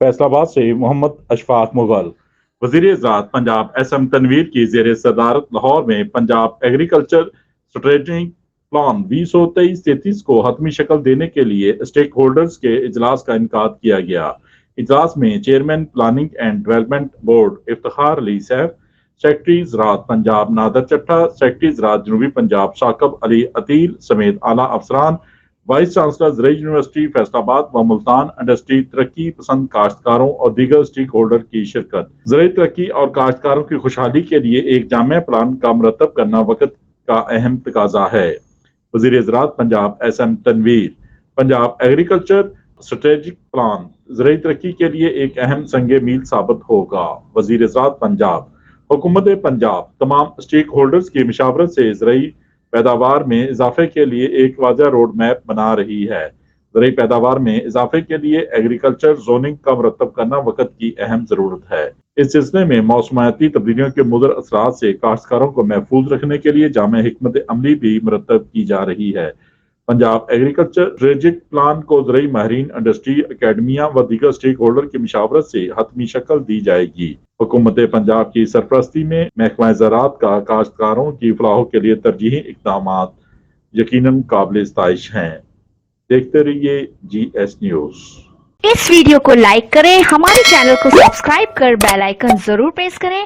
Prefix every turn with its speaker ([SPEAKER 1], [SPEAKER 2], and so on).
[SPEAKER 1] फैसलाबाद से मोहम्मद अशफाक मुगल। वज़ीर-ए-ज़ात पंजाब एस.एम. तनवीर की ज़ेर सदारत लाहौर में पंजाब एग्रीकल्चर स्ट्रेटेजिक प्लान 2023-33 को हतमी शक्ल देने के लिए स्टेक होल्डर्स के इजलास का इनकाद किया गया। इजलास में chairman planning and development board Iftikhar Ali Saif, secretary ज़राअत पंजाब नादर चट्टा, सेक्रेटरी ज़राअत जनूबी पंजाब शाकिब अली अतील समेत आला अफसरान, वाइस चांसलर ज़रई यूनिवर्सिटी फैसलाबाद व मुल्तान इंडस्ट्री, तरक्की पसंद काश्तकारों और दीगर स्टेक होल्डर की शिरकत। ज़रई तरक्की और काश्तकारों की खुशहाली के लिए एक जामिया प्लान का मुरतब करना वक्त का अहम तकाजा है। वज़ीर ज़राअत Punjab S M. Tanveer. Punjab agriculture strategic plan ज़रई तरक्की के लिए एक अहम संगे मील साबित होगा। वज़ीर ज़राअत पंजाब। हुकूमत पंजाब तमाम स्टेक होल्डर्स की मशावरत से ज़रई पैदावार में इजाफे के लिए एक वाज़ह रोड मैप बना रही है। ज़रई पैदावार में इजाफे के लिए एग्रीकल्चर जोनिंग का मुरतब करना वक्त की अहम जरूरत है। इस सिलसिले में मौसमायाती तब्दीलियों के मुदर असरात से काश्तकारों को महफूज रखने के लिए जामे हिकमत अमली भी मुरतब की जा रही है। पंजाब एग्रीकल्चर स्ट्रेटेजिक प्लान को ज़रई माहिरीन, इंडस्ट्री, अकेडमिया व दीगर स्टेक होल्डर की मशावरत से हतमी शक्ल दी जाएगी। हुकूमत पंजाब की सरपरस्ती में महकमा ज़राअत का काश्तकारों की फलाह के लिए तरजीही इक़दामात यकीनन काबिल इस्ताइश हैं। देखते रहिए GS न्यूज़।
[SPEAKER 2] इस वीडियो को लाइक करें, हमारे चैनल को सब्सक्राइब कर बेल आइकन जरूर प्रेस करें